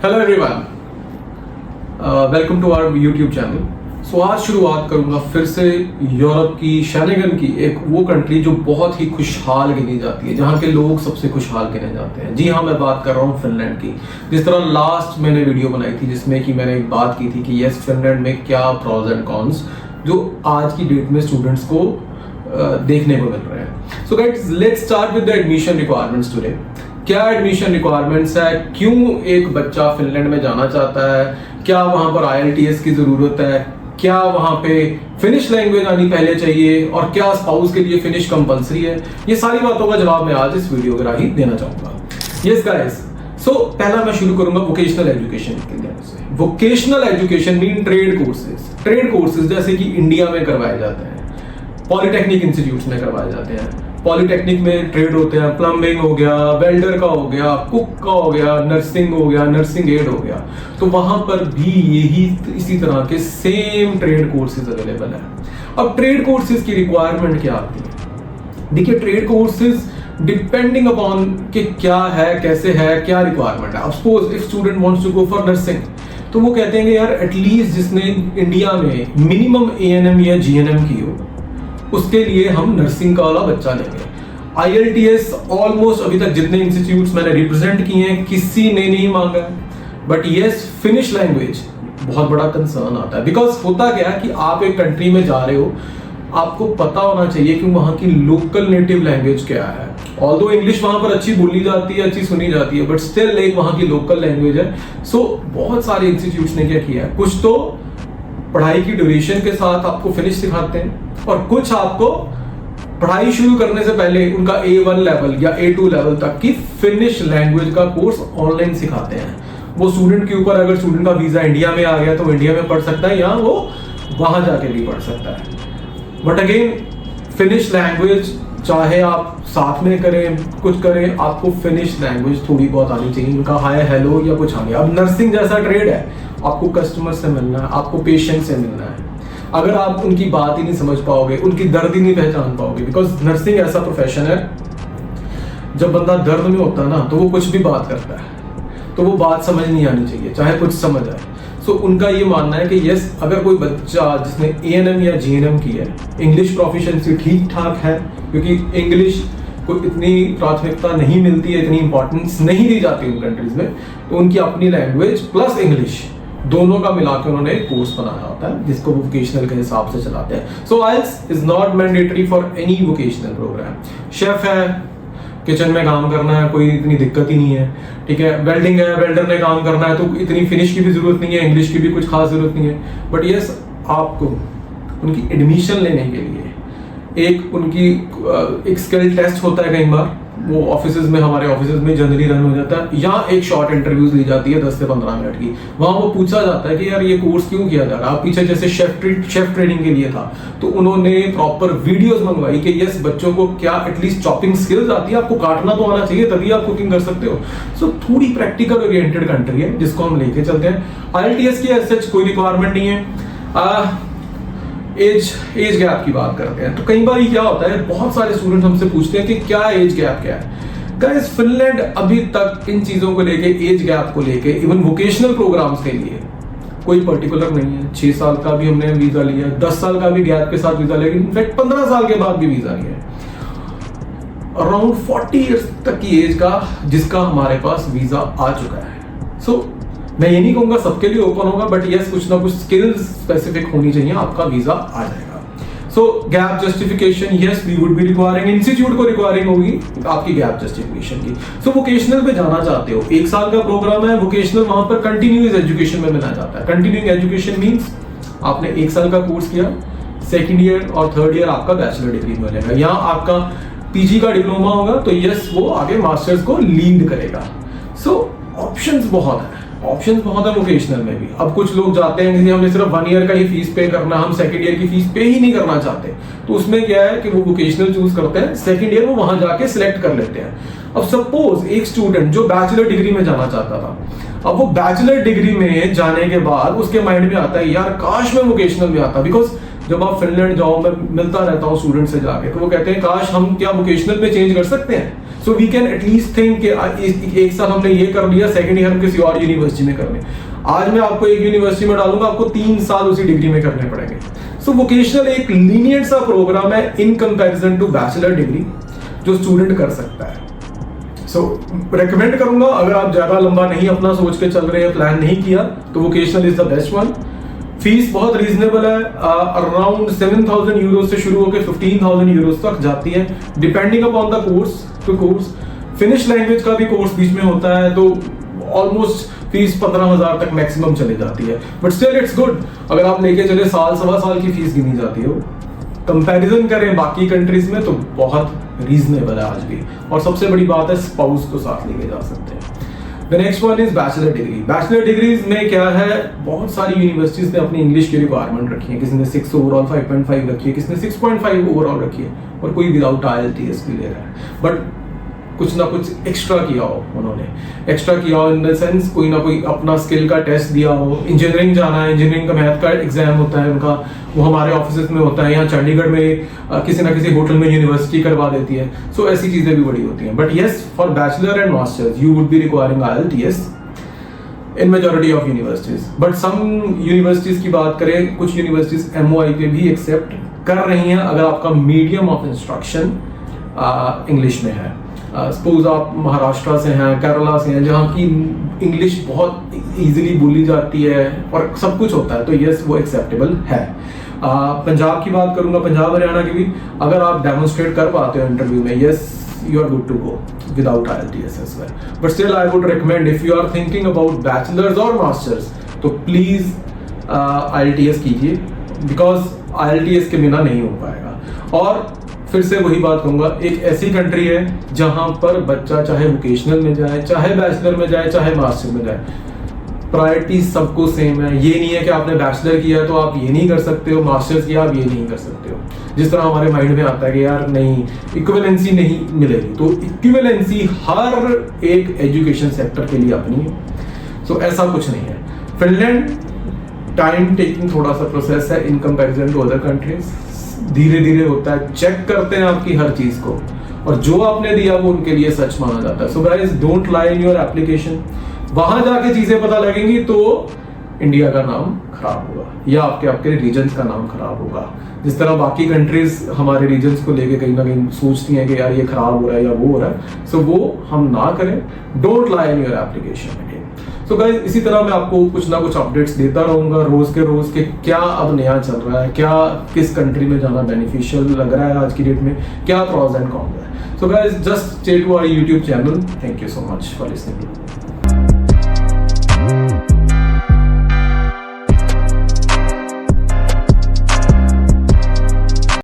Hello everyone, welcome to our YouTube channel. So आज शुरुआत करूंगा फिर से यूरोप की शेनेगन की, एक वो कंट्री जो बहुत ही खुशहाल गिनी जाती है, जहाँ के लोग सबसे खुशहाल गिने जाते हैं। जी हाँ, मैं बात कर रहा हूँ फिनलैंड की। जिस तरह लास्ट मैंने वीडियो बनाई थी जिसमें कि मैंने एक बात की थी कि यस, फिनलैंड में क्या प्रॉज एंड कॉन्स जो आज की डेट में स्टूडेंट्स को देखने को मिल रहे हैं। So guys, let's start with the admission requirements today. क्या एडमिशन रिक्वायरमेंट्स है, क्यों एक बच्चा फिनलैंड में जाना चाहता है, क्या वहां पर IELTS की जरूरत है, क्या वहां पे फिनिश लैंग्वेज आनी पहले चाहिए, और क्या स्पाउस के लिए फिनिश कंपलसरी है। ये सारी बातों का जवाब मैं आज इस वीडियो के राही देना चाहूंगा। यस गाइस, सो पहला मैं शुरू करूंगा वोकेशनल एजुकेशन के लिए से। Vocational education mean trade courses. Trade courses जैसे कि इंडिया में करवाए जाते हैं, पॉलिटेक्निक इंस्टीट्यूट्स में करवाए जाते हैं। पॉलिटेक्निक में ट्रेड होते हैं, प्लम्बिंग हो गया, वेल्डर का हो गया, कुक का हो गया, नर्सिंग हो गया, नर्सिंग एड हो गया। तो वहां पर भी यही इसी तरह के सेम ट्रेड कोर्सेज अवेलेबल है। अब ट्रेड कोर्सेज की रिक्वायरमेंट क्या आती है? देखिए, ट्रेड कोर्सेज डिपेंडिंग अपॉन कि क्या है, कैसे है, क्या रिक्वायरमेंट है। अब suppose if student wants to go for nursing, तो वो कहते हैं कि यार एटलीस्ट जिसने इंडिया में मिनिमम ANM या GNM की हो, उसके लिए हम नर्सिंग का वाला बच्चा लेंगे। IELTS ऑलमोस्ट अभी तक जितने इंस्टीट्यूट्स मैंने रिप्रेजेंट किए हैं किसी ने नहीं मांगा है, बट यस, फिनिश लैंग्वेज बहुत बड़ा कंसर्न आता है। बिकॉज होता क्या है कि आप एक कंट्री में जा रहे हो, आपको पता होना चाहिए कि वहां की लोकल नेटिव लैंग्वेज क्या है। ऑल्दो इंग्लिश वहां पर अच्छी बोली जाती है, अच्छी सुनी जाती है, बट स्टिल एक वहां की लोकल लैंग्वेज है। सो बहुत सारे इंस्टीट्यूट्स ने क्या किया है, कुछ तो पढ़ाई की ड्यूरेशन के साथ आपको फिनिश सिखाते हैं, और कुछ आपको पढ़ाई शुरू करने से पहले उनका A1 लेवल या A2 लेवल तक की फिनिश लैंग्वेज का कोर्स ऑनलाइन सिखाते हैं। वो स्टूडेंट के ऊपर, अगर स्टूडेंट का वीजा इंडिया में आ गया तो इंडिया में पढ़ सकता है, या वो वहां जाके भी पढ़ सकता है। बट अगेन, फिनिश लैंग्वेज चाहे आप साथ में करें, कुछ करें, आपको फिनिश लैंग्वेज थोड़ी बहुत आनी चाहिए। उनका हाय हेलो या कुछ आ गया। अब नर्सिंग जैसा ट्रेड है, आपको कस्टमर से मिलना है, आपको पेशेंट से मिलना है। अगर आप उनकी बात ही नहीं समझ पाओगे, उनकी दर्द ही नहीं पहचान पाओगे, बिकॉज नर्सिंग ऐसा प्रोफेशन है, जब बंदा दर्द में होता है ना, तो वो कुछ भी बात करता है, तो वो बात समझ नहीं आनी चाहिए, चाहे कुछ समझ आए। सो उनका ये मानना है कि यस, अगर कोई बच्चा जिसने ANM या GNM की है, इंग्लिश प्रोफिशिएंसी ठीक ठाक है, क्योंकि इंग्लिश को इतनी प्राथमिकता नहीं मिलती है, इतनी इंपॉर्टेंस नहीं दी जाती उन कंट्रीज में, तो उनकी अपनी लैंग्वेज प्लस इंग्लिश दोनों का मिला के उन्होंने एक कोर्स बनाया होता है, जिसको वोकेशनल के हिसाब से चलाते हैं। So IELTS is not mandatory for any vocational programme. Chef है, किचन में काम करना है, कोई इतनी दिक्कत ही नहीं है, ठीक है। वेल्डिंग है, वेल्डर ने काम करना है, तो इतनी फिनिश की भी जरूरत नहीं है, इंग्लिश की भी कुछ खास जरूरत नहीं है। बट यस, आपको उनकी एडमिशन लेने के लिए एक स्किल टेस्ट होता है। कई बार वो ऑफिसेज में, हमारे ऑफिसेज में जनरली रन हो जाता है, या एक शॉर्ट इंटरव्यूज ली जाती है 10 से 15 मिनट की। वहां वो पूछा जाता है कि यार ये कोर्स क्यों किया जा रहा है। आप पीछे जैसे शेफ ट्रेनिंग के लिए था, तो उन्होंने प्रॉपर वीडियोस मंगवाई कि यस, बच्चों को क्या एटलीस्ट चॉपिंग स्किल्स आती है, आपको काटना तो आना चाहिए, तभी आप कुकिंग कर सकते हो। सो थोड़ी प्रैक्टिकल ओरिएंटेड कंट्री है, जिसको हम लेके चलते हैं। IELTS की ऐसे कोई रिक्वायरमेंट नहीं है। एज गैप की बात करते हैं, तो कई बार क्या होता है, बहुत सारे स्टूडेंट हमसे पूछते हैं कि क्या एज गैप क्या है। गाइस, फिनलैंड अभी तक इन चीजों को लेके, एज गैप को लेके, इवन वोकेशनल प्रोग्राम्स के लिए कोई पर्टिकुलर नहीं है। 6 साल का भी हमने वीजा लिया, 10 साल का भी गैप के साथ वीजा लिया, इनफैक्ट 15 साल के बाद भी वीजा लिया है। अराउंड 40 ईयर्स तक की एज का जिसका हमारे पास वीजा आ चुका है। सो मैं ये नहीं कहूंगा सबके लिए ओपन होगा, बट यस, कुछ ना कुछ स्किल्स स्पेसिफिक होनी चाहिए, आपका वीजा आ जाएगा। So gap justification, yes, we would be requiring, institute को रिक्वायरिंग होगी आपकी गैप जस्टिफिकेशन की। सो वोकेशनल पे जाना चाहते हो, 1 साल का प्रोग्राम है वोकेशनल, वहां पर कंटिन्यूअस एजुकेशन में मिला जाता है। कंटिन्यूइंग एजुकेशन मींस आपने 1 साल का कोर्स किया, सेकेंड ईयर और थर्ड ईयर आपका बैचलर डिग्री मिलेगा, या आपका PG का डिप्लोमा होगा, तो यस, वो आगे मास्टर्स को लीड करेगा। सो ऑप्शंस बहुत है वोकेशनल में भी। अब कुछ लोग जाते हैं कि हमें सिर्फ 1 ईयर का ही फीस पे करना, हम सेकंड ईयर की फीस पे ही नहीं करना चाहते, तो उसमें क्या है कि वो वोकेशनल चूज करते हैं, सेकंड ईयर वो वहां जाके सिलेक्ट कर लेते हैं। अब सपोज एक स्टूडेंट जो बैचलर डिग्री में जाना चाहता था, अब वो बैचलर डिग्री में जाने के बाद उसके माइंड में आता है यार काश मैं वोकेशनल में आता, बिकॉज जब आप फिनलैंड जाओ, मैं मिलता रहता हूँ स्टूडेंट से जाके, तो वो कहते हैं काश हम क्या वोकेशनल में चेंज कर सकते हैं। So we can at least think कि एक साल हमने ये कर लिया, सेकंड ईयर हम किसी और यूनिवर्सिटी में कर लें। आज मैं आपको एक यूनिवर्सिटी में डालूंगा, आपको 3 साल उसी डिग्री में करने पड़ेंगे। सो वोकेशनल एक लीनियंट सा प्रोग्राम है in comparison to bachelor degree, जो स्टूडेंट कर सकता है। सो रेकमेंड करूंगा, अगर आप ज्यादा लंबा नहीं अपना सोच के चल रहे हैं, प्लान नहीं किया, तो vocational is the best one. Fees बहुत रीजनेबल है, अराउंड 7,000 यूरो से शुरू होकर 15,000 यूरो तक जाती है, depending upon the course to course. Finnish language का भी कोर्स बीच में होता है, तो ऑलमोस्ट फीस 15,000 तक मैक्सिमम चली जाती है, बट स्टिल इट्स गुड। अगर आप लेके चले साल सवा साल की फीस गिनी जाती है। कंपैरिजन करें बाकी कंट्रीज में तो बहुत रीजनेबल है आज भी, और सबसे बड़ी बात है स्पाउस को साथ लेके जा सकते हैं। The next one is bachelor degree. Bachelor degrees में क्या है, बहुत सारी यूनिवर्सिटीज ने अपनी इंग्लिश की रिक्वायरमेंट रखी है, किसी ने 6 ओवरऑल 5.5 रखी है, किसी ने 6.5 ओवरऑल रखी है, और कोई विदाउट IELTS भी ले रहा है। बट कुछ ना कुछ एक्स्ट्रा किया हो उन्होंने, एक्स्ट्रा किया हो इन द सेंस कोई ना कोई अपना स्किल का टेस्ट दिया हो। इंजीनियरिंग जाना है, इंजीनियरिंग का मैथ का एग्जाम होता है उनका, वो हमारे ऑफिस में होता है, यहाँ चंडीगढ़ में किसी ना किसी होटल में यूनिवर्सिटी करवा देती है। सो ऐसी चीजें भी बड़ी होती हैं। But yes, for bachelor and masters you would be requiring IELTS in majority of universities. But some universities की बात करें, कुछ यूनिवर्सिटीज MOI पे भी एक्सेप्ट कर रही हैं अगर आपका मीडियम ऑफ इंस्ट्रक्शन इंग्लिश में है। सपोज आप महाराष्ट्र से हैं, केरला से हैं, जहाँ की इंग्लिश बहुत इजीली बोली जाती है और सब कुछ होता है, तो यस वो एक्सेप्टेबल है। पंजाब की बात करूंगा, पंजाब हरियाणा की भी, अगर आप डेमोन्स्ट्रेट कर पाते हो इंटरव्यू में, yes you are good to go without IELTS as well. But still I would recommend, if you are thinking about bachelors or masters, तो प्लीज IELTS कीजिए, बिकॉज IELTS के बिना नहीं हो पाएगा। और फिर से वही बात कहूंगा, एक ऐसी कंट्री है जहां पर बच्चा चाहे वोकेशनल में जाए, चाहे बैचलर में जाए, चाहे मास्टर में जाए, प्रायोरिटी सबको सेम है। ये नहीं है कि आपने बैचलर किया तो आप ये नहीं कर सकते हो, मास्टर्स किया आप ये नहीं कर सकते हो। जिस तरह हमारे माइंड में आता है कि यार नहीं, इक्विवेलेंसी नहीं मिलेगी, तो इक्विवेलेंसी हर एक एजुकेशन सेक्टर के लिए अपनी है। सो ऐसा कुछ नहीं है। फिनलैंड टाइम टेकिंग थोड़ा सा प्रोसेस है in comparison to other countries, धीरे धीरे होता है, चेक करते हैं आपकी हर चीज को, और जो आपने दिया वो उनके लिए सच माना जाता है। So guys, don't lie in your application. वहां जाके चीजें पता लगेंगी तो इंडिया का नाम खराब होगा, या आपके रीजन का नाम खराब होगा। जिस तरह बाकी कंट्रीज हमारे रीजन्स को लेके कहीं ना कहीं सोचती हैं कि यार ये खराब हो रहा है या वो हो रहा है, सो वो हम ना करें। Don't lie in your application again. So guys, इसी तरह मैं आपको कुछ ना कुछ अपडेट्स देता रहूंगा रोज के क्या अब नया चल रहा है, क्या किस कंट्री में जाना बेनिफिशियल लग रहा है आज की डेट में, क्या प्रॉस एंड कॉन्स है। So guys, just stay to our YouTube channel. Thank you so much for listening.